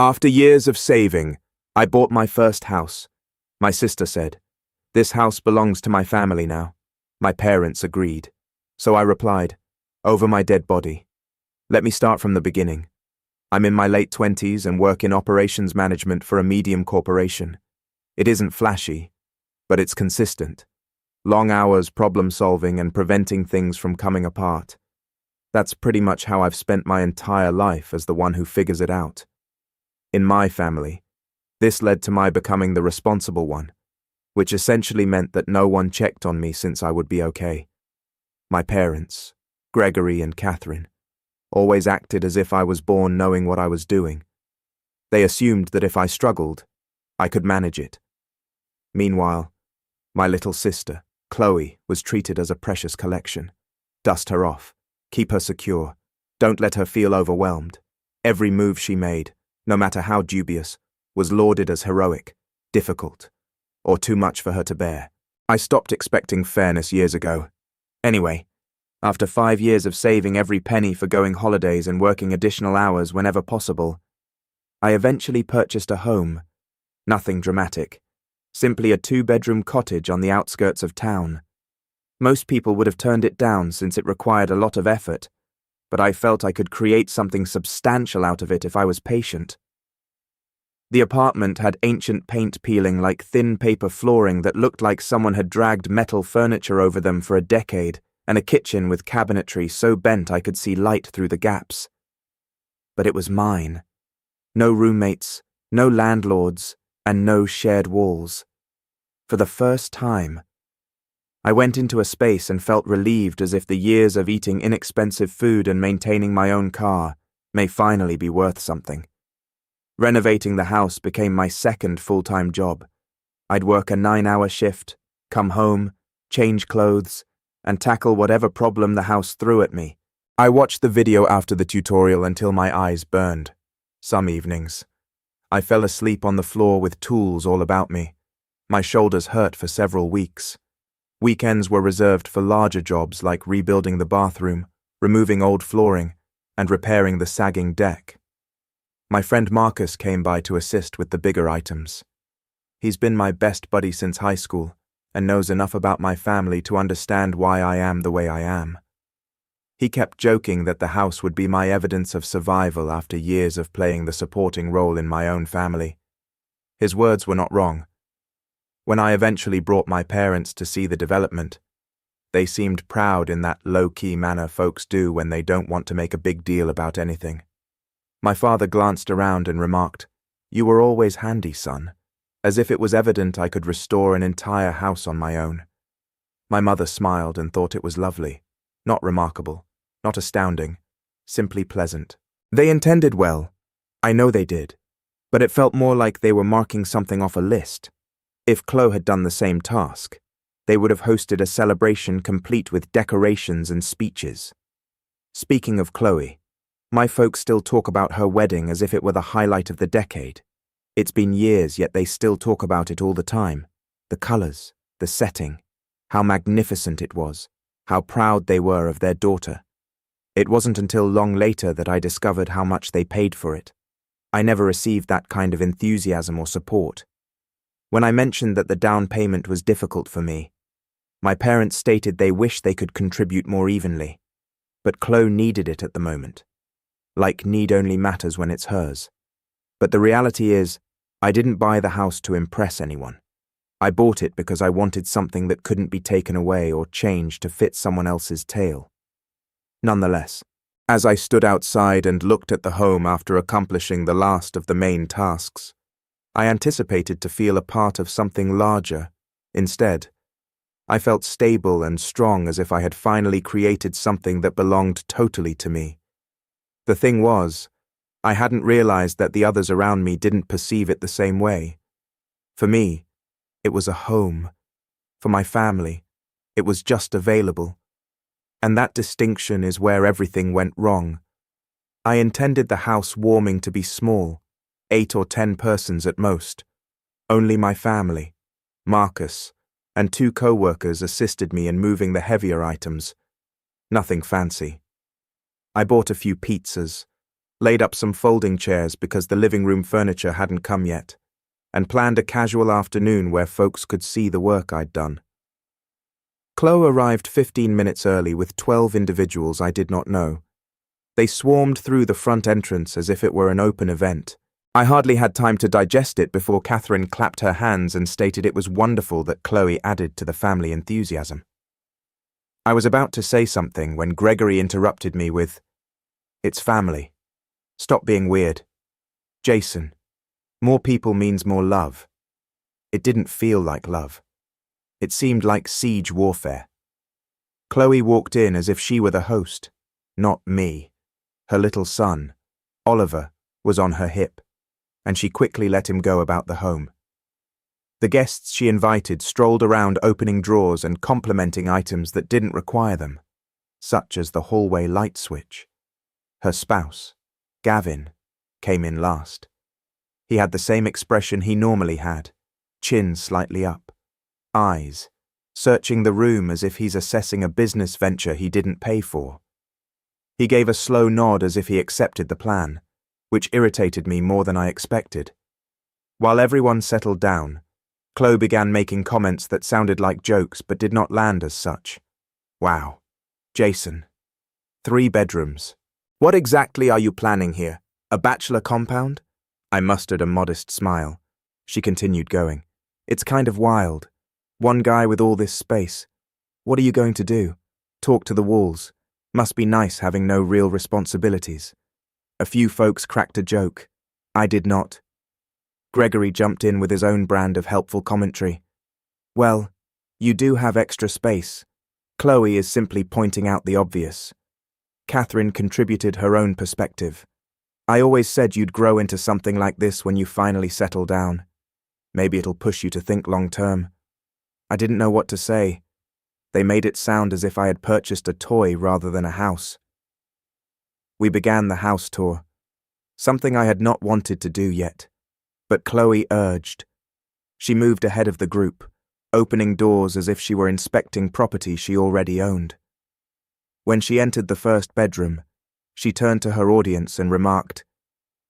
After years of saving, I bought my first house. My sister said, "This house belongs to my family now." My parents agreed. So I replied, "Over my dead body." Let me start from the beginning. I'm in my late 20s and work in operations management for a medium corporation. It isn't flashy, but it's consistent. Long hours problem solving and preventing things from coming apart. That's pretty much how I've spent my entire life, as the one who figures it out. In my family, this led to my becoming the responsible one, which essentially meant that no one checked on me since I would be okay. My parents, Gregory and Catherine, always acted as if I was born knowing what I was doing. They assumed that if I struggled, I could manage it. Meanwhile, my little sister, Chloe, was treated as a precious collection. Dust her off, keep her secure, don't let her feel overwhelmed. Every move she made, no matter how dubious, was lauded as heroic, difficult, or too much for her to bear. I stopped expecting fairness years ago. Anyway, after 5 years of saving every penny for going holidays and working additional hours whenever possible, I eventually purchased a home. Nothing dramatic, simply a 2-bedroom cottage on the outskirts of town. Most people would have turned it down since it required a lot of effort, but I felt I could create something substantial out of it if I was patient. The apartment had ancient paint peeling like thin paper flooring that looked like someone had dragged metal furniture over them for a decade, and a kitchen with cabinetry so bent I could see light through the gaps. But it was mine. No roommates, no landlords, and no shared walls. For the first time, I went into a space and felt relieved, as if the years of eating inexpensive food and maintaining my own car may finally be worth something. Renovating the house became my second full-time job. I'd work a 9-hour shift, come home, change clothes, and tackle whatever problem the house threw at me. I watched the video after the tutorial until my eyes burned. Some evenings, I fell asleep on the floor with tools all about me. My shoulders hurt for several weeks. Weekends were reserved for larger jobs like rebuilding the bathroom, removing old flooring, and repairing the sagging deck. My friend Marcus came by to assist with the bigger items. He's been my best buddy since high school and knows enough about my family to understand why I am the way I am. He kept joking that the house would be my evidence of survival after years of playing the supporting role in my own family. His words were not wrong. When I eventually brought my parents to see the development, they seemed proud in that low-key manner folks do when they don't want to make a big deal about anything. My father glanced around and remarked, "You were always handy, son," as if it was evident I could restore an entire house on my own. My mother smiled and thought it was lovely, not remarkable, not astounding, simply pleasant. They intended well. I know they did, but it felt more like they were marking something off a list. If Chloe had done the same task, they would have hosted a celebration complete with decorations and speeches. Speaking of Chloe, my folks still talk about her wedding as if it were the highlight of the decade. It's been years, yet they still talk about it all the time. The colors, the setting, how magnificent it was, how proud they were of their daughter. It wasn't until long later that I discovered how much they paid for it. I never received that kind of enthusiasm or support. When I mentioned that the down payment was difficult for me, my parents stated they wished they could contribute more evenly, but Chloe needed it at the moment. Like need only matters when it's hers. But the reality is, I didn't buy the house to impress anyone. I bought it because I wanted something that couldn't be taken away or changed to fit someone else's tale. Nonetheless, as I stood outside and looked at the home after accomplishing the last of the main tasks, I anticipated to feel a part of something larger. Instead, I felt stable and strong, as if I had finally created something that belonged totally to me. The thing was, I hadn't realized that the others around me didn't perceive it the same way. For me, it was a home. For my family, it was just available. And that distinction is where everything went wrong. I intended the house warming to be small, 8 or 10 persons at most. Only my family, Marcus, and 2 co-workers assisted me in moving the heavier items. Nothing fancy. I bought a few pizzas, laid up some folding chairs because the living room furniture hadn't come yet, and planned a casual afternoon where folks could see the work I'd done. Chloe arrived 15 minutes early with 12 individuals I did not know. They swarmed through the front entrance as if it were an open event. I hardly had time to digest it before Catherine clapped her hands and stated it was wonderful that Chloe added to the family enthusiasm. I was about to say something when Gregory interrupted me with, "It's family. Stop being weird. Jason, more people means more love." It didn't feel like love. It seemed like siege warfare. Chloe walked in as if she were the host, not me. Her little son, Oliver, was on her hip, and she quickly let him go about the home. The guests she invited strolled around opening drawers and complimenting items that didn't require them, such as the hallway light switch. Her spouse, Gavin, came in last. He had the same expression he normally had, chin slightly up, eyes, searching the room as if he's assessing a business venture he didn't pay for. He gave a slow nod as if he accepted the plan, which irritated me more than I expected. While everyone settled down, Chloe began making comments that sounded like jokes but did not land as such. "Wow, Jason. 3 bedrooms. What exactly are you planning here? A bachelor compound?" I mustered a modest smile. She continued going. "It's kind of wild. One guy with all this space. What are you going to do? Talk to the walls. Must be nice having no real responsibilities." A few folks cracked a joke. I did not. Gregory jumped in with his own brand of helpful commentary. "Well, you do have extra space. Chloe is simply pointing out the obvious." Catherine contributed her own perspective. "I always said you'd grow into something like this when you finally settle down. Maybe it'll push you to think long term." I didn't know what to say. They made it sound as if I had purchased a toy rather than a house. We began the house tour, something I had not wanted to do yet, but Chloe urged. She moved ahead of the group, opening doors as if she were inspecting property she already owned. When she entered the first bedroom, she turned to her audience and remarked,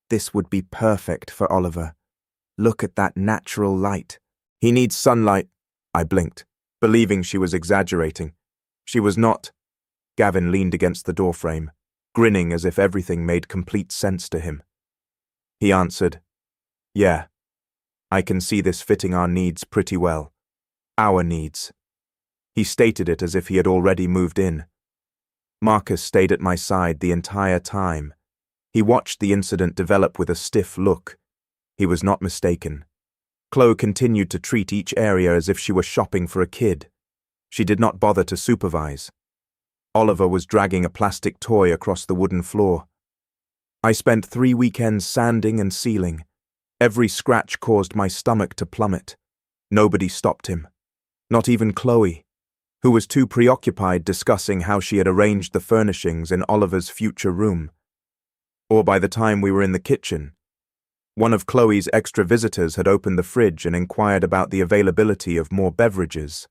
"This would be perfect for Oliver. Look at that natural light." "He needs sunlight," I blinked, believing she was exaggerating. She was not. Gavin leaned against the doorframe, grinning as if everything made complete sense to him. He answered, "Yeah, I can see this fitting our needs pretty well. Our needs." He stated it as if he had already moved in. Marcus stayed at my side the entire time. He watched the incident develop with a stiff look. He was not mistaken. Chloe continued to treat each area as if she were shopping for a kid. She did not bother to supervise. Oliver was dragging a plastic toy across the wooden floor. I spent 3 weekends sanding and sealing. Every scratch caused my stomach to plummet. Nobody stopped him. Not even Chloe, who was too preoccupied discussing how she had arranged the furnishings in Oliver's future room. Or by the time we were in the kitchen, one of Chloe's extra visitors had opened the fridge and inquired about the availability of more beverages.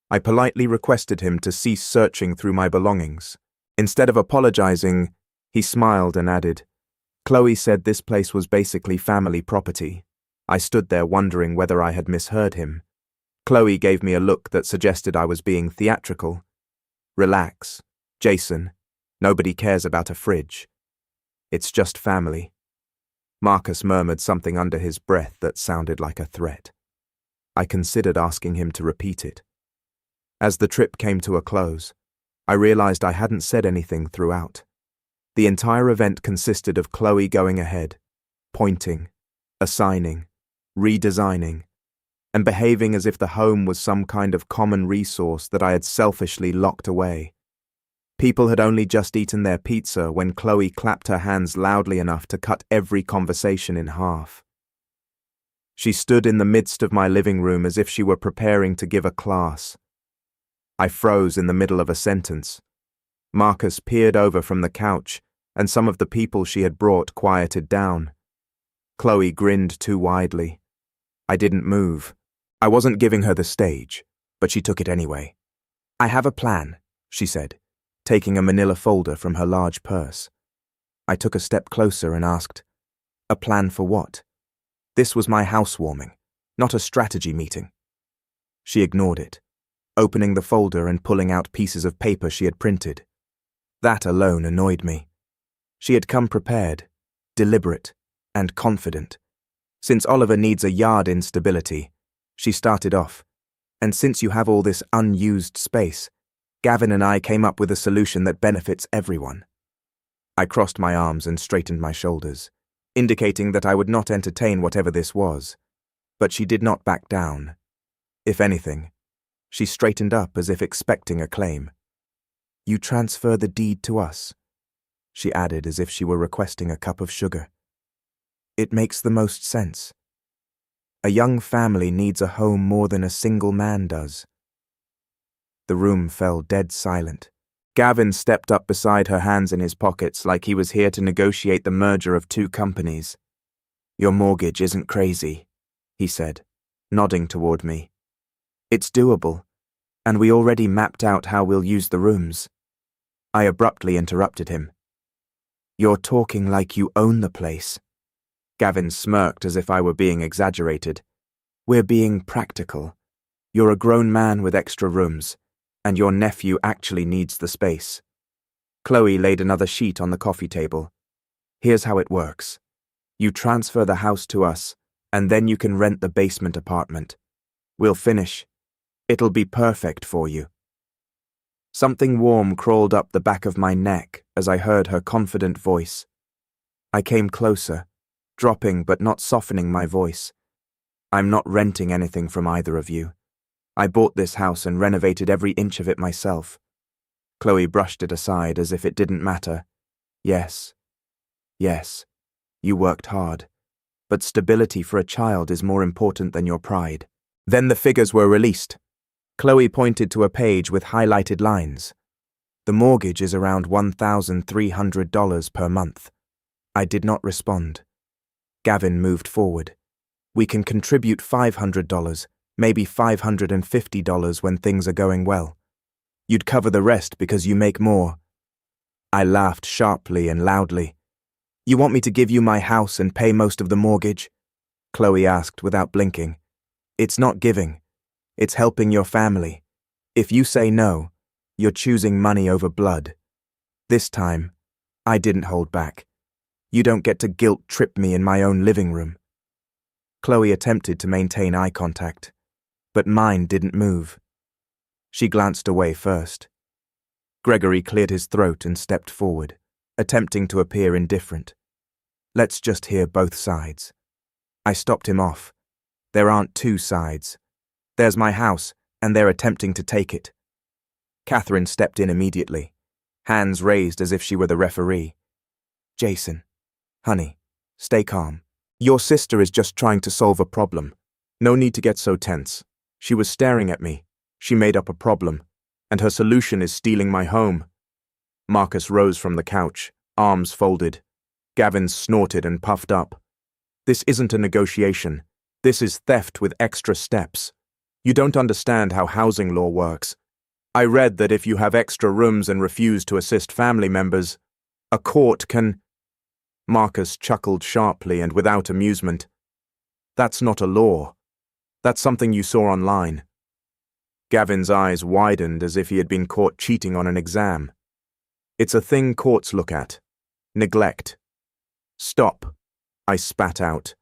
I politely requested him to cease searching through my belongings. Instead of apologizing, he smiled and added, "Chloe said this place was basically family property." I stood there wondering whether I had misheard him. Chloe gave me a look that suggested I was being theatrical. "Relax, Jason. Nobody cares about a fridge. It's just family." Marcus murmured something under his breath that sounded like a threat. I considered asking him to repeat it. As the trip came to a close, I realized I hadn't said anything throughout. The entire event consisted of Chloe going ahead, pointing, assigning, redesigning, and behaving as if the home was some kind of common resource that I had selfishly locked away. People had only just eaten their pizza when Chloe clapped her hands loudly enough to cut every conversation in half. She stood in the midst of my living room as if she were preparing to give a class. I froze in the middle of a sentence. Marcus peered over from the couch, and some of the people she had brought quieted down. Chloe grinned too widely. I didn't move. I wasn't giving her the stage, but she took it anyway. "I have a plan," she said, taking a manila folder from her large purse. I took a step closer and asked, "A plan for what?" This was my housewarming, not a strategy meeting. She ignored it, opening the folder and pulling out pieces of paper she had printed. That alone annoyed me. She had come prepared, deliberate, and confident. Since Oliver needs a yard in stability, she started off, and since you have all this unused space, Gavin and I came up with a solution that benefits everyone. I crossed my arms and straightened my shoulders, indicating that I would not entertain whatever this was, but she did not back down. If anything, she straightened up as if expecting a claim. "You transfer the deed to us," she added as if she were requesting a cup of sugar. "It makes the most sense. A young family needs a home more than a single man does." The room fell dead silent. Gavin stepped up beside her, hands in his pockets, like he was here to negotiate the merger of two companies. "Your mortgage isn't crazy," he said, nodding toward me. "It's doable, and we already mapped out how we'll use the rooms." I abruptly interrupted him. "You're talking like you own the place." Gavin smirked as if I were being exaggerated. "We're being practical. You're a grown man with extra rooms, and your nephew actually needs the space." Chloe laid another sheet on the coffee table. "Here's how it works. You transfer the house to us, and then you can rent the basement apartment. We'll finish. It'll be perfect for you." Something warm crawled up the back of my neck as I heard her confident voice. I came closer, dropping but not softening my voice. "I'm not renting anything from either of you. I bought this house and renovated every inch of it myself." Chloe brushed it aside as if it didn't matter. Yes, you worked hard, but stability for a child is more important than your pride." Then the figures were released. Chloe pointed to a page with highlighted lines. "The mortgage is around $1,300 per month." I did not respond. Gavin moved forward. "We can contribute $500, maybe $550 when things are going well. You'd cover the rest because you make more." I laughed sharply and loudly. "You want me to give you my house and pay most of the mortgage?" Chloe asked without blinking. "It's not giving. It's helping your family. If you say no, you're choosing money over blood." This time, I didn't hold back. "You don't get to guilt trip me in my own living room." Chloe attempted to maintain eye contact, but mine didn't move. She glanced away first. Gregory cleared his throat and stepped forward, attempting to appear indifferent. "Let's just hear both sides." I stopped him off. "There aren't two sides. There's my house, and they're attempting to take it." Catherine stepped in immediately, hands raised as if she were the referee. "Jason, honey, stay calm. Your sister is just trying to solve a problem. No need to get so tense. She was staring at me. She made up a problem, and her solution is stealing my home." Marcus rose from the couch, arms folded. Gavin snorted and puffed up. "This isn't a negotiation. This is theft with extra steps. You don't understand how housing law works. I read that if you have extra rooms and refuse to assist family members, a court can—" Marcus chuckled sharply and without amusement. "That's not a law. That's something you saw online." Gavin's eyes widened as if he had been caught cheating on an exam. "It's a thing courts look at. Neglect." "Stop," I spat out.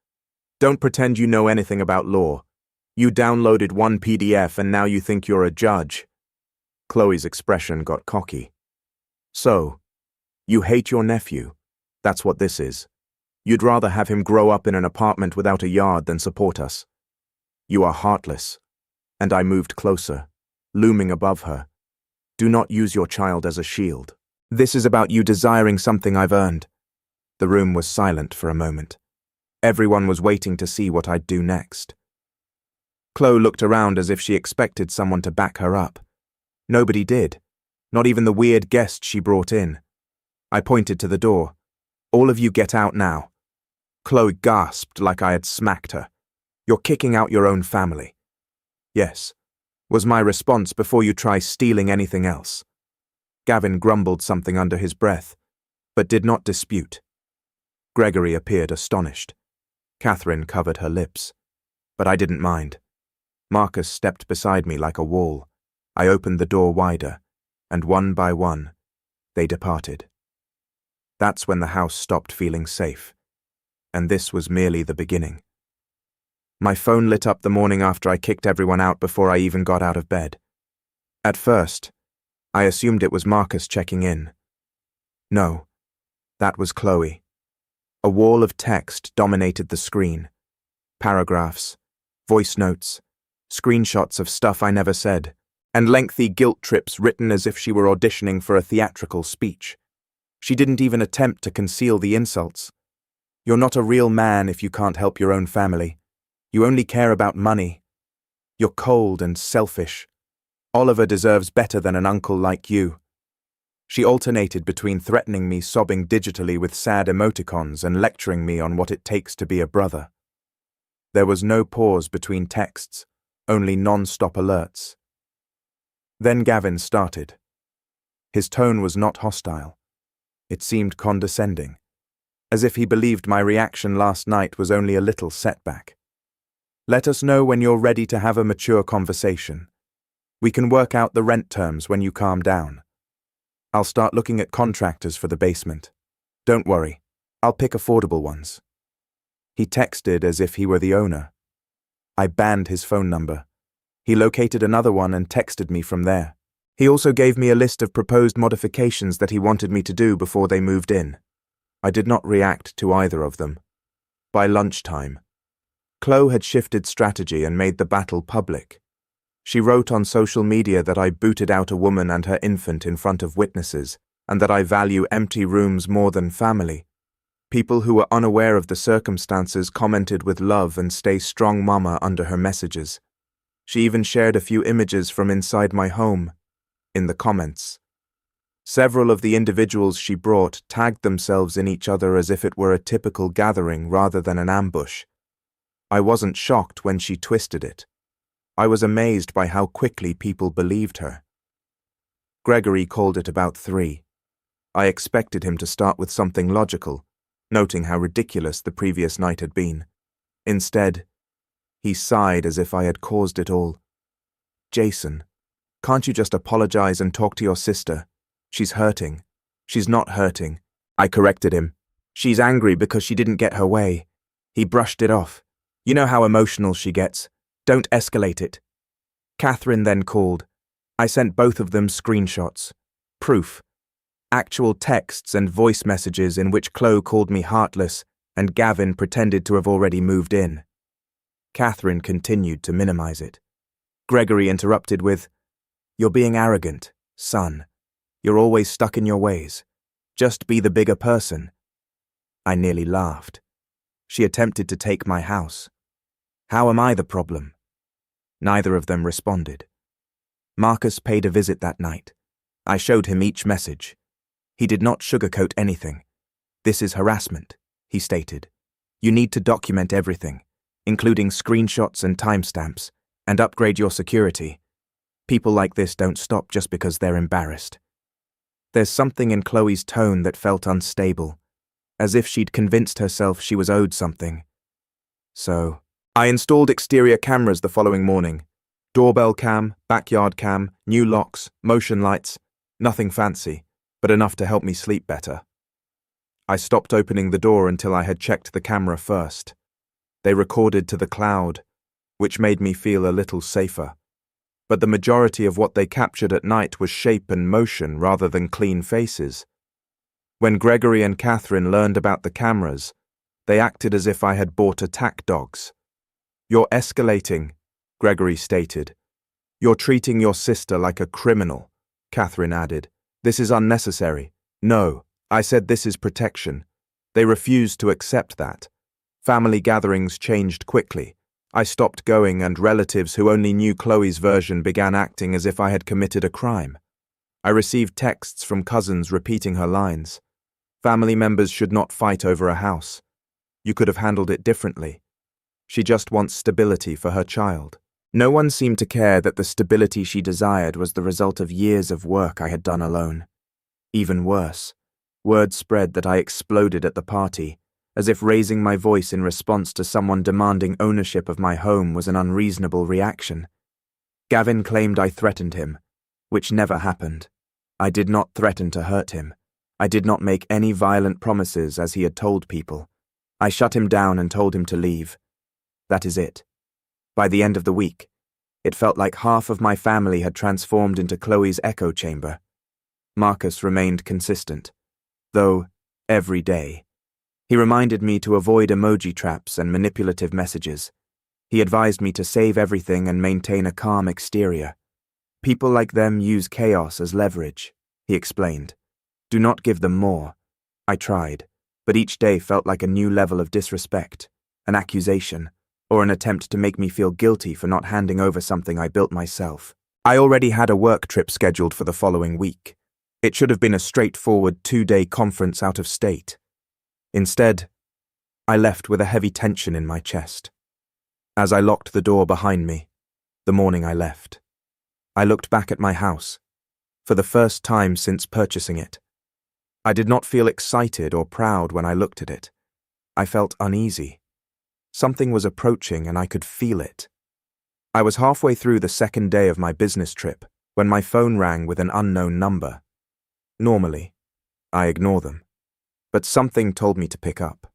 "Don't pretend you know anything about law. You downloaded one PDF and now you think you're a judge." Chloe's expression got cocky. "So, you hate your nephew? That's what this is. You'd rather have him grow up in an apartment without a yard than support us. You are heartless." And I moved closer, looming above her. "Do not use your child as a shield. This is about you desiring something I've earned." The room was silent for a moment. Everyone was waiting to see what I'd do next. Chloe looked around as if she expected someone to back her up. Nobody did, not even the weird guest she brought in. I pointed to the door. "All of you get out now." Chloe gasped like I had smacked her. "You're kicking out your own family." "Yes," was my response before you try stealing anything else. Gavin grumbled something under his breath, but did not dispute. Gregory appeared astonished. Catherine covered her lips, but I didn't mind. Marcus stepped beside me like a wall. I opened the door wider, and one by one, they departed. That's when the house stopped feeling safe, and this was merely the beginning. My phone lit up the morning after I kicked everyone out before I even got out of bed. At first, I assumed it was Marcus checking in. No, that was Chloe. A wall of text dominated the screen. Paragraphs, voice notes, screenshots of stuff I never said, and lengthy guilt trips written as if she were auditioning for a theatrical speech. She didn't even attempt to conceal the insults. You're not a real man if you can't help your own family. You only care about money. You're cold and selfish. Oliver deserves better than an uncle like you. She alternated between threatening me sobbing digitally with sad emoticons and lecturing me on what it takes to be a brother. There was no pause between texts, only non-stop alerts. Then Gavin started. His tone was not hostile. It seemed condescending, as if he believed my reaction last night was only a little setback. Let us know when you're ready to have a mature conversation. We can work out the rent terms when you calm down. I'll start looking at contractors for the basement. Don't worry, I'll pick affordable ones. He texted as if he were the owner. I banned his phone number. He located another one and texted me from there. He also gave me a list of proposed modifications that he wanted me to do before they moved in. I did not react to either of them. By lunchtime, Chloe had shifted strategy and made the battle public. She wrote on social media that I booted out a woman and her infant in front of witnesses, and that I value empty rooms more than family. People who were unaware of the circumstances commented with love and "Stay strong, mama" under her messages. She even shared a few images from inside my home in the comments. Several of the individuals she brought tagged themselves in each other as if it were a typical gathering rather than an ambush. I wasn't shocked when she twisted it. I was amazed by how quickly people believed her. Gregory called it about 3. I expected him to start with something logical, noting how ridiculous the previous night had been. Instead, he sighed as if I had caused it all. Jason, can't you just apologize and talk to your sister? She's hurting. She's not hurting. I corrected him. She's angry because she didn't get her way. He brushed it off. You know how emotional she gets. Don't escalate it. Catherine then called. I sent both of them screenshots. Proof. Actual texts and voice messages in which Chloe called me heartless and Gavin pretended to have already moved in. Catherine continued to minimize it. Gregory interrupted with, "You're being arrogant, son. You're always stuck in your ways. Just be the bigger person." I nearly laughed. She attempted to take my house. How am I the problem? Neither of them responded. Marcus paid a visit that night. I showed him each message. He did not sugarcoat anything. "This is harassment," he stated. "You need to document everything, including screenshots and timestamps, and upgrade your security. People like this don't stop just because they're embarrassed." There's something in Chloe's tone that felt unstable, as if she'd convinced herself she was owed something. So, I installed exterior cameras the following morning. Doorbell cam, backyard cam, new locks, motion lights, nothing fancy, but enough to help me sleep better. I stopped opening the door until I had checked the camera first. They recorded to the cloud, which made me feel a little safer. But the majority of what they captured at night was shape and motion rather than clean faces. When Gregory and Catherine learned about the cameras, they acted as if I had bought attack dogs. "You're escalating," Gregory stated. "You're treating your sister like a criminal," Catherine added. "This is unnecessary." "No, I said this is protection." They refused to accept that. Family gatherings changed quickly. I stopped going and relatives who only knew Chloe's version began acting as if I had committed a crime. I received texts from cousins repeating her lines. Family members should not fight over a house. You could have handled it differently. She just wants stability for her child. No one seemed to care that the stability she desired was the result of years of work I had done alone. Even worse, Word spread that I exploded at the party, as if raising my voice in response to someone demanding ownership of my home was an unreasonable reaction. Gavin claimed I threatened him, which never happened. I did not threaten to hurt him. I did not make any violent promises as he had told people. I shut him down and told him to leave. That is it. By the end of the week, it felt like half of my family had transformed into Chloe's echo chamber. Marcus remained consistent, though every day. He reminded me to avoid emoji traps and manipulative messages. He advised me to save everything and maintain a calm exterior. People like them use chaos as leverage, he explained. Do not give them more. I tried, but each day felt like a new level of disrespect, an accusation, or an attempt to make me feel guilty for not handing over something I built myself. I already had a work trip scheduled for the following week. It should have been a straightforward 2-day conference out of state. Instead, I left with a heavy tension in my chest. As I locked the door behind me, the morning I left, I looked back at my house, for the first time since purchasing it. I did not feel excited or proud when I looked at it. I felt uneasy. Something was approaching and I could feel it. I was halfway through the second day of my business trip when my phone rang with an unknown number. Normally, I ignore them, but something told me to pick up.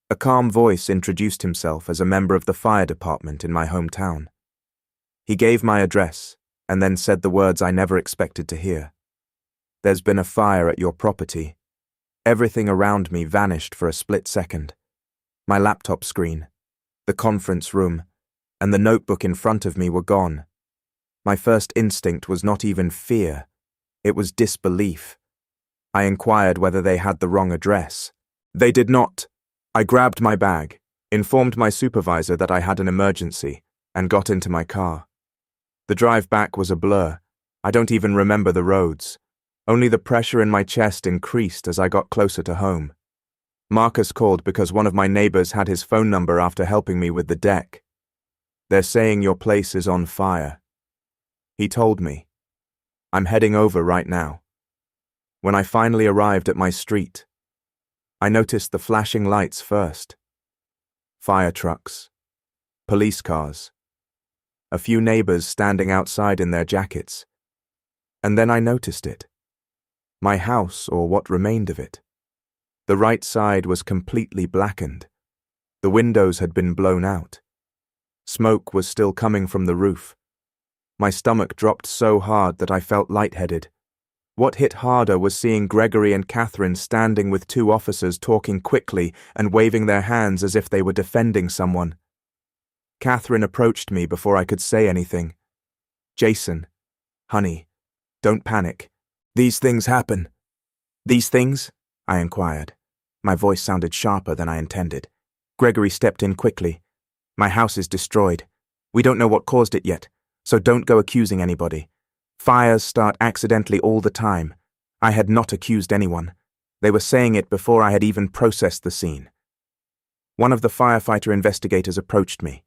A calm voice introduced himself as a member of the fire department in my hometown. He gave my address and then said the words I never expected to hear. There's been a fire at your property. Everything around me vanished for a split second. My laptop screen, the conference room, and the notebook in front of me were gone. My first instinct was not even fear. It was disbelief. I inquired whether they had the wrong address. They did not. I grabbed my bag, informed my supervisor that I had an emergency, and got into my car. The drive back was a blur. I don't even remember the roads. Only the pressure in my chest increased as I got closer to home. Marcus called because one of my neighbors had his phone number after helping me with the deck. They're saying your place is on fire. He told me. I'm heading over right now. When I finally arrived at my street, I noticed the flashing lights first. Fire trucks, police cars, a few neighbors standing outside in their jackets. And then I noticed it. My house, or what remained of it. The right side was completely blackened. The windows had been blown out. Smoke was still coming from the roof. My stomach dropped so hard that I felt lightheaded. What hit harder was seeing Gregory and Catherine standing with 2 officers talking quickly and waving their hands as if they were defending someone. Catherine approached me before I could say anything. Jason, honey, don't panic. These things happen. These things? I inquired. My voice sounded sharper than I intended. Gregory stepped in quickly. My house is destroyed. We don't know what caused it yet, so don't go accusing anybody. Fires start accidentally all the time. I had not accused anyone. They were saying it before I had even processed the scene. One of the firefighter investigators approached me.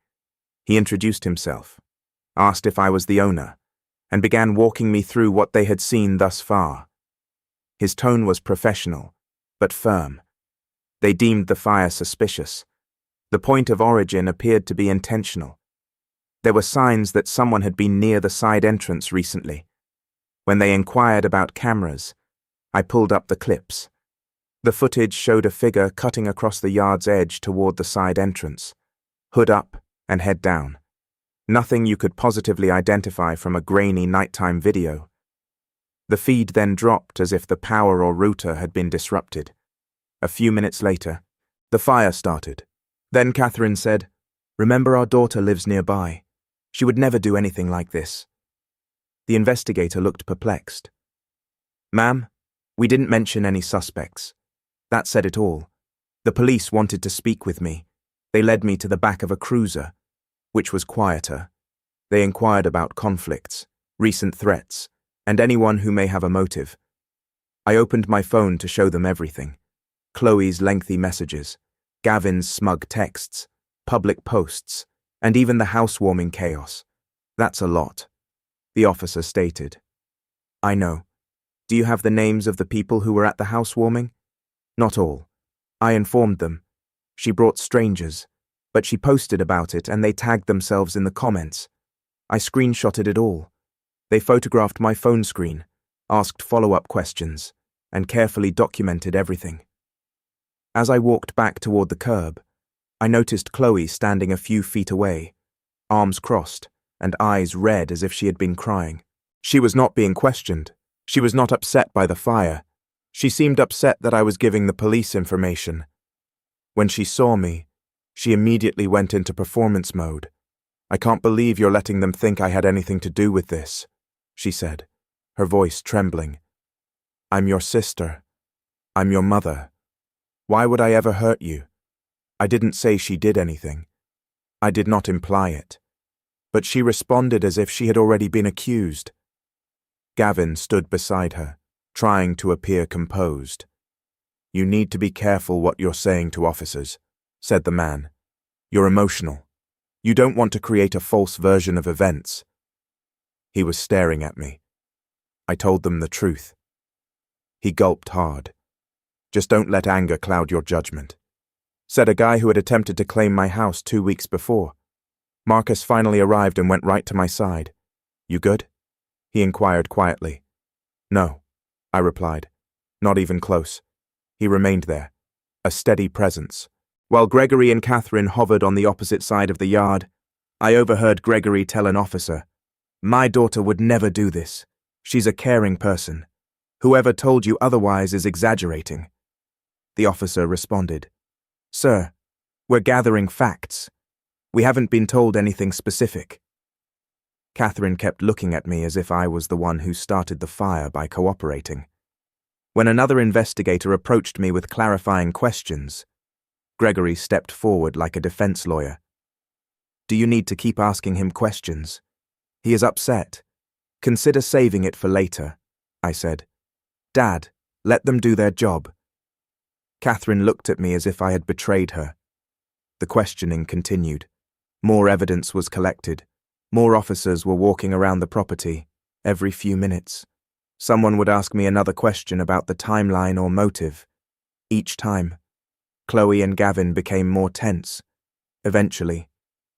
He introduced himself, asked if I was the owner, and began walking me through what they had seen thus far. His tone was professional, but firm. They deemed the fire suspicious. The point of origin appeared to be intentional. There were signs that someone had been near the side entrance recently. When they inquired about cameras, I pulled up the clips. The footage showed a figure cutting across the yard's edge toward the side entrance, hood up and head down. Nothing you could positively identify from a grainy nighttime video. The feed then dropped as if the power or router had been disrupted. A few minutes later, the fire started. Then Catherine said, "Remember, our daughter lives nearby. She would never do anything like this." The investigator looked perplexed. "Ma'am, we didn't mention any suspects. That said it all. The police wanted to speak with me. They led me to the back of a cruiser, which was quieter. They inquired about conflicts, recent threats, and anyone who may have a motive. I opened my phone to show them everything. Chloe's lengthy messages, Gavin's smug texts, public posts, and even the housewarming chaos. That's a lot," the officer stated. "I know. Do you have the names of the people who were at the housewarming? Not all. I informed them. She brought strangers, but she posted about it and they tagged themselves in the comments. I screenshotted it all. They photographed my phone screen, asked follow-up questions, and carefully documented everything. As I walked back toward the curb, I noticed Chloe standing a few feet away, arms crossed and eyes red as if she had been crying. She was not being questioned. She was not upset by the fire. She seemed upset that I was giving the police information. When she saw me, she immediately went into performance mode. "I can't believe you're letting them think I had anything to do with this," she said, her voice trembling. "I'm your sister. I'm your mother. Why would I ever hurt you? I didn't say she did anything. I did not imply it." But she responded as if she had already been accused. Gavin stood beside her, trying to appear composed. "You need to be careful what you're saying to officers," said the man. "You're emotional. You don't want to create a false version of events." He was staring at me. I told them the truth. He gulped hard. "Just don't let anger cloud your judgment," said a guy who had attempted to claim my house 2 weeks before. Marcus finally arrived and went right to my side. "You good?" he inquired quietly. "No," I replied. "Not even close." He remained there, a steady presence. While Gregory and Catherine hovered on the opposite side of the yard, I overheard Gregory tell an officer, "My daughter would never do this. She's a caring person. Whoever told you otherwise is exaggerating." The officer responded, "Sir, we're gathering facts. We haven't been told anything specific." Catherine kept looking at me as if I was the one who started the fire by cooperating. When another investigator approached me with clarifying questions, Gregory stepped forward like a defense lawyer. "Do you need to keep asking him questions? He is upset. Consider saving it for later," I said. "Dad, let them do their job." Catherine looked at me as if I had betrayed her. The questioning continued. More evidence was collected. More officers were walking around the property, every few minutes. Someone would ask me another question about the timeline or motive. Each time, Chloe and Gavin became more tense. Eventually,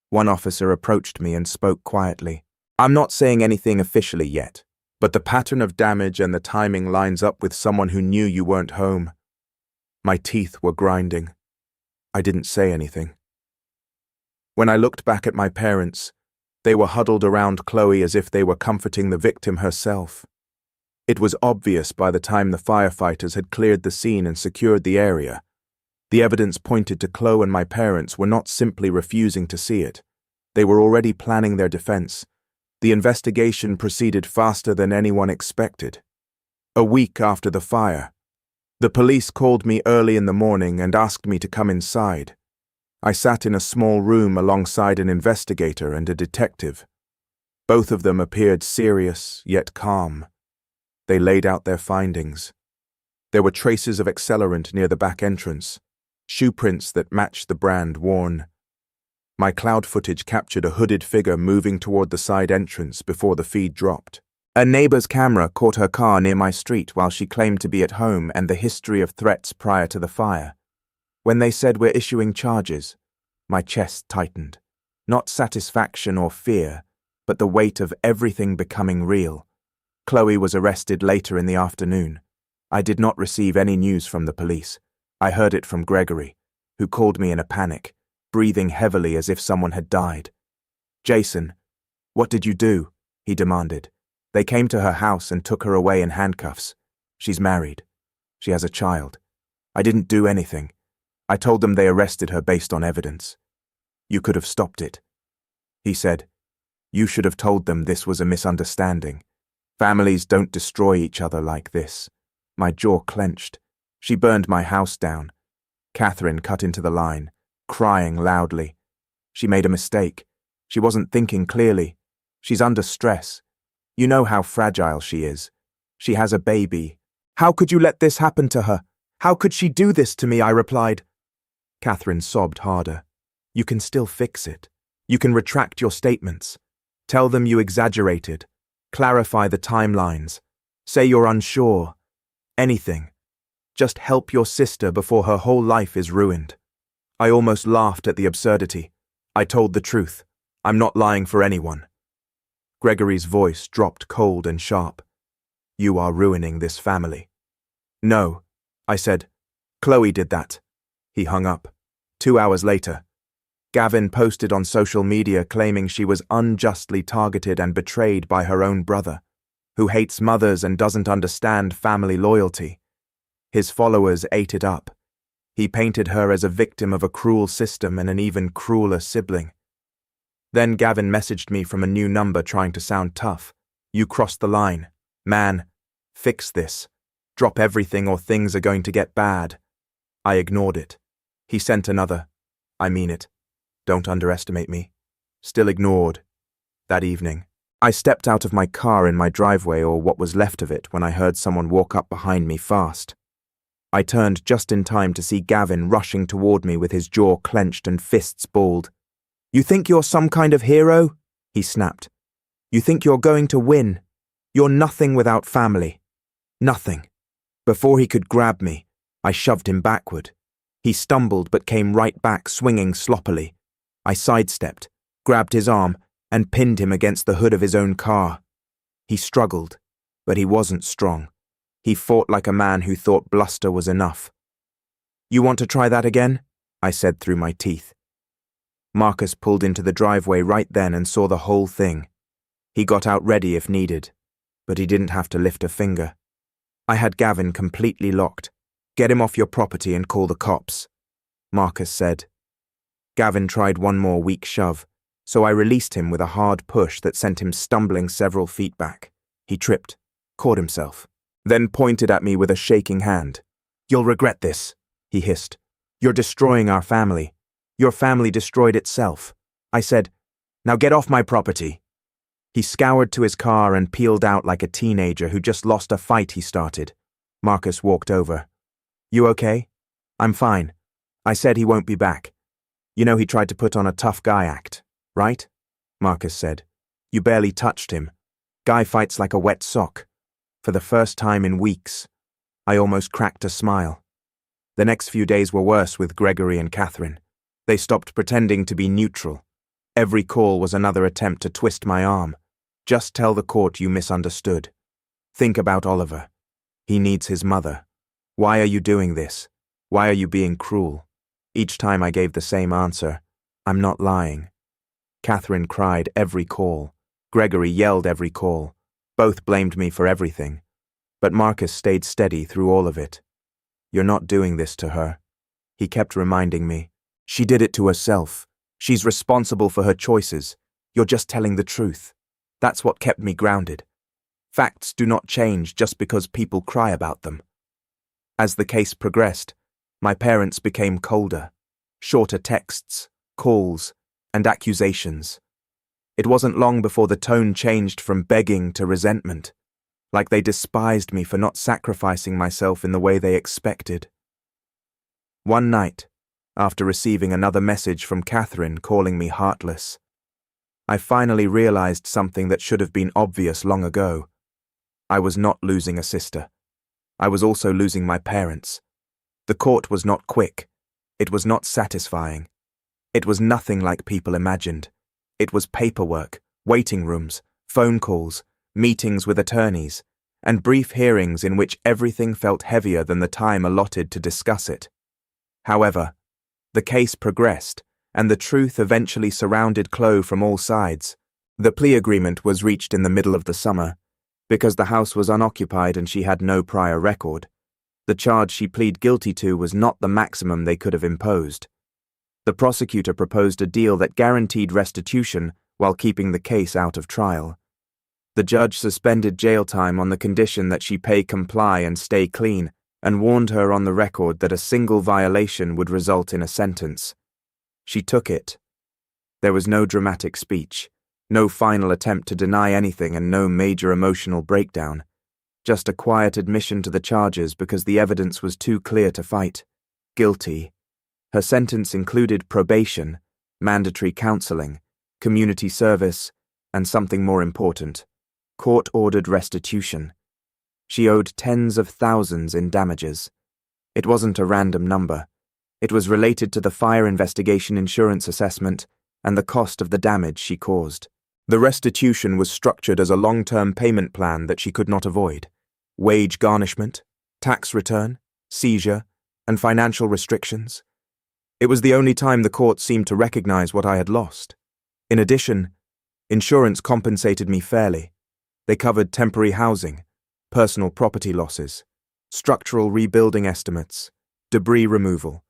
one officer approached me and spoke quietly. "I'm not saying anything officially yet, but the pattern of damage and the timing lines up with someone who knew you weren't home." My teeth were grinding. I didn't say anything. When I looked back at my parents, they were huddled around Chloe as if they were comforting the victim herself. It was obvious by the time the firefighters had cleared the scene and secured the area. The evidence pointed to Chloe and my parents were not simply refusing to see it. They were already planning their defense. The investigation proceeded faster than anyone expected. A week after the fire, the police called me early in the morning and asked me to come inside. I sat in a small room alongside an investigator and a detective. Both of them appeared serious yet calm. They laid out their findings. There were traces of accelerant near the back entrance, shoe prints that matched the brand worn. My cloud footage captured a hooded figure moving toward the side entrance before the feed dropped. A neighbor's camera caught her car near my street while she claimed to be at home and the history of threats prior to the fire. When they said we're issuing charges, my chest tightened. Not satisfaction or fear, but the weight of everything becoming real. Chloe was arrested later in the afternoon. I did not receive any news from the police. I heard it from Gregory, who called me in a panic, breathing heavily as if someone had died. "Jason, what did you do?" he demanded. "They came to her house and took her away in handcuffs. She's married. She has a child. I didn't do anything. I told them they arrested her based on evidence." "You could have stopped it," he said. "You should have told them this was a misunderstanding. Families don't destroy each other like this." My jaw clenched. "She burned my house down." Catherine cut into the line, crying loudly. "She made a mistake. She wasn't thinking clearly. She's under stress. You know how fragile she is. She has a baby." "How could you let this happen to her? How could she do this to me?" I replied. Catherine sobbed harder. "You can still fix it. You can retract your statements. Tell them you exaggerated. Clarify the timelines. Say you're unsure. Anything. Just help your sister before her whole life is ruined. I almost laughed at the absurdity. I told the truth. I'm not lying for anyone. Gregory's voice dropped cold and sharp. You are ruining this family. No, I said. Chloe did that. He hung up. 2 hours later, Gavin posted on social media claiming she was unjustly targeted and betrayed by her own brother, who hates mothers and doesn't understand family loyalty. His followers ate it up. He painted her as a victim of a cruel system and an even crueler sibling. Then Gavin messaged me from a new number trying to sound tough. You crossed the line. Man, fix this. Drop everything or things are going to get bad. I ignored it. He sent another. I mean it. Don't underestimate me. Still ignored. That evening, I stepped out of my car in my driveway, or what was left of it, when I heard someone walk up behind me fast. I turned just in time to see Gavin rushing toward me with his jaw clenched and fists balled. You think you're some kind of hero? He snapped. You think you're going to win? You're nothing without family. Nothing. Before he could grab me, I shoved him backward. He stumbled but came right back, swinging sloppily. I sidestepped, grabbed his arm, and pinned him against the hood of his own car. He struggled, but he wasn't strong. He fought like a man who thought bluster was enough. You want to try that again? I said through my teeth. Marcus pulled into the driveway right then and saw the whole thing. He got out ready if needed, but he didn't have to lift a finger. I had Gavin completely locked. Get him off your property and call the cops, Marcus said. Gavin tried one more weak shove, so I released him with a hard push that sent him stumbling several feet back. He tripped, caught himself, then pointed at me with a shaking hand. You'll regret this, he hissed. You're destroying our family. Your family destroyed itself. I said, now get off my property. He scoured to his car and peeled out like a teenager who just lost a fight he started. Marcus walked over. You okay? I'm fine. I said he won't be back. You know he tried to put on a tough guy act, right? Marcus said. You barely touched him. Guy fights like a wet sock. For the first time in weeks, I almost cracked a smile. The next few days were worse with Gregory and Catherine. They stopped pretending to be neutral. Every call was another attempt to twist my arm. Just tell the court you misunderstood. Think about Oliver. He needs his mother. Why are you doing this? Why are you being cruel? Each time I gave the same answer. I'm not lying. Catherine cried every call. Gregory yelled every call. Both blamed me for everything. But Marcus stayed steady through all of it. You're not doing this to her. He kept reminding me. She did it to herself. She's responsible for her choices. You're just telling the truth. That's what kept me grounded. Facts do not change just because people cry about them. As the case progressed, my parents became colder. Shorter texts, calls, and accusations. It wasn't long before the tone changed from begging to resentment, like they despised me for not sacrificing myself in the way they expected. One night, after receiving another message from Catherine calling me heartless, I finally realized something that should have been obvious long ago. I was not losing a sister. I was also losing my parents. The court was not quick. It was not satisfying. It was nothing like people imagined. It was paperwork, waiting rooms, phone calls, meetings with attorneys, and brief hearings in which everything felt heavier than the time allotted to discuss it. However, the case progressed, and the truth eventually surrounded Chloe from all sides. The plea agreement was reached in the middle of the summer, because the house was unoccupied and she had no prior record. The charge she pleaded guilty to was not the maximum they could have imposed. The prosecutor proposed a deal that guaranteed restitution while keeping the case out of trial. The judge suspended jail time on the condition that she pay comply and stay clean, and warned her on the record that a single violation would result in a sentence. She took it. There was no dramatic speech, no final attempt to deny anything, and no major emotional breakdown. Just a quiet admission to the charges because the evidence was too clear to fight. Guilty. Her sentence included probation, mandatory counseling, community service, and something more important, court-ordered restitution. She owed tens of thousands in damages. It wasn't a random number. It was related to the fire investigation insurance assessment and the cost of the damage she caused. The restitution was structured as a long-term payment plan that she could not avoid. Wage garnishment, tax return, seizure, and financial restrictions. It was the only time the court seemed to recognize what I had lost. In addition, insurance compensated me fairly. They covered temporary housing, personal property losses, structural rebuilding estimates, debris removal,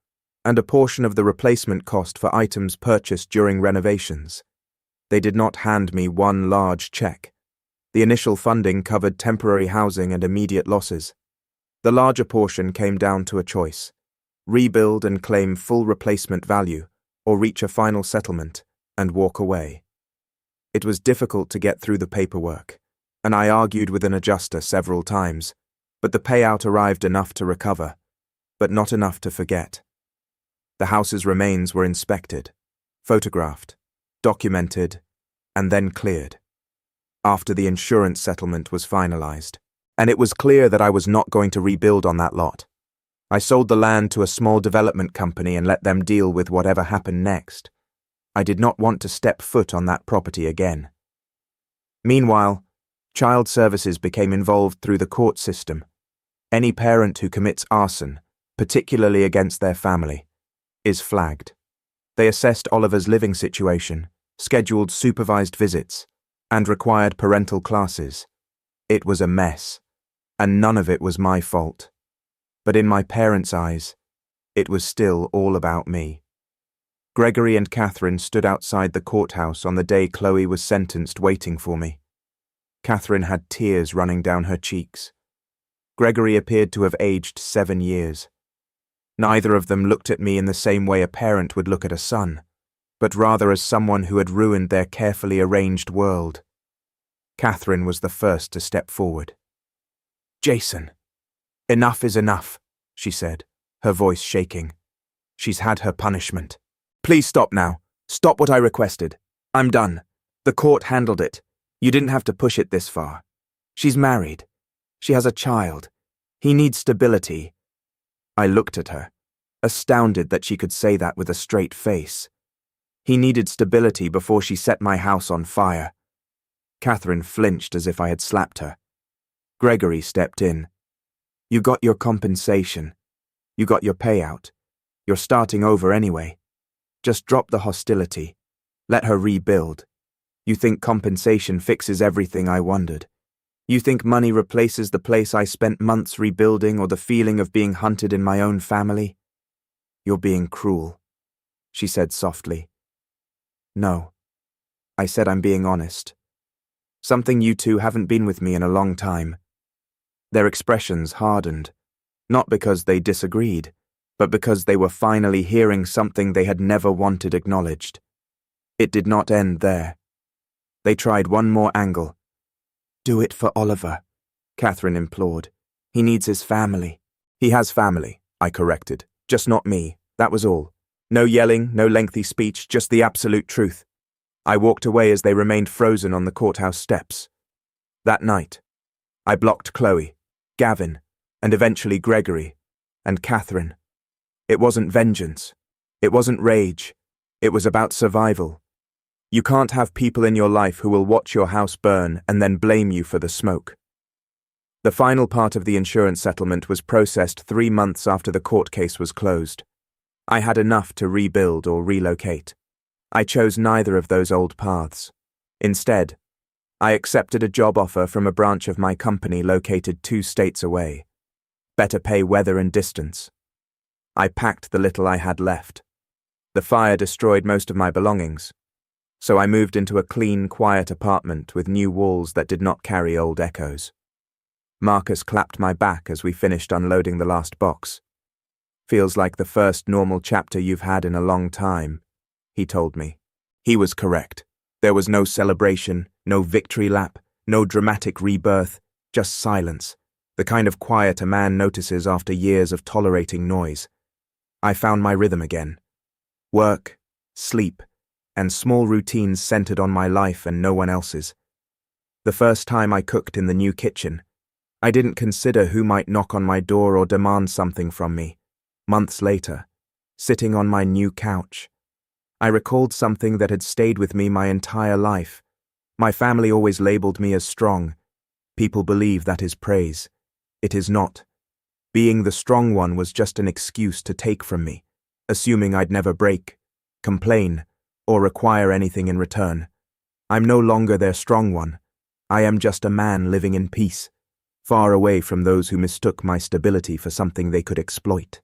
and a portion of the replacement cost for items purchased during renovations. They did not hand me one large check. The initial funding covered temporary housing and immediate losses. The larger portion came down to a choice: rebuild and claim full replacement value, or reach a final settlement and walk away. It was difficult to get through the paperwork, and I argued with an adjuster several times, but the payout arrived enough to recover, but not enough to forget. The house's remains were inspected, photographed, documented, and then cleared. After the insurance settlement was finalized, and it was clear that I was not going to rebuild on that lot. I sold the land to a small development company and let them deal with whatever happened next. I did not want to step foot on that property again. Meanwhile, child services became involved through the court system. Any parent who commits arson, particularly against their family, is flagged. They assessed Oliver's living situation, scheduled supervised visits, and required parental classes. It was a mess, and none of it was my fault. But in my parents' eyes, it was still all about me. Gregory and Catherine stood outside the courthouse on the day Chloe was sentenced, waiting for me. Catherine had tears running down her cheeks. Gregory appeared to have aged 7 years. Neither of them looked at me in the same way a parent would look at a son, but rather as someone who had ruined their carefully arranged world. Catherine was the first to step forward. "Jason, enough is enough," she said, her voice shaking. "She's had her punishment. Please stop now. Stop what I requested. I'm done. The court handled it. You didn't have to push it this far. She's married. She has a child. He needs stability." I looked at her, astounded that she could say that with a straight face. He needed stability before she set my house on fire. Catherine flinched as if I had slapped her. Gregory stepped in. "You got your compensation. You got your payout. You're starting over anyway. Just drop the hostility. Let her rebuild. You think compensation fixes everything? I wondered. You think money replaces the place I spent months rebuilding or the feeling of being hunted in my own family? You're being cruel," she said softly. "No," I said, "I'm being honest. Something you two haven't been with me in a long time." Their expressions hardened, not because they disagreed, but because they were finally hearing something they had never wanted acknowledged. It did not end there. They tried one more angle. "Do it for Oliver," Catherine implored. "He needs his family." "He has family," I corrected. "Just not me, that was all. No yelling, no lengthy speech, just the absolute truth." I walked away as they remained frozen on the courthouse steps. That night, I blocked Chloe, Gavin, and eventually Gregory, and Catherine. It wasn't vengeance. It wasn't rage. It was about survival. You can't have people in your life who will watch your house burn and then blame you for the smoke. The final part of the insurance settlement was processed 3 months after the court case was closed. I had enough to rebuild or relocate. I chose neither of those old paths. Instead, I accepted a job offer from a branch of my company located 2 states away. Better pay, weather, and distance. I packed the little I had left. The fire destroyed most of my belongings, so I moved into a clean, quiet apartment with new walls that did not carry old echoes. Marcus clapped my back as we finished unloading the last box. "Feels like the first normal chapter you've had in a long time," he told me. He was correct. There was no celebration, no victory lap, no dramatic rebirth, just silence, the kind of quiet a man notices after years of tolerating noise. I found my rhythm again. Work, sleep, and small routines centered on my life and no one else's. The first time I cooked in the new kitchen, I didn't consider who might knock on my door or demand something from me. Months later, sitting on my new couch, I recalled something that had stayed with me my entire life. My family always labeled me as strong. People believe that is praise. It is not. Being the strong one was just an excuse to take from me, assuming I'd never break, complain, or require anything in return. I'm no longer their strong one. I am just a man living in peace, far away from those who mistook my stability for something they could exploit.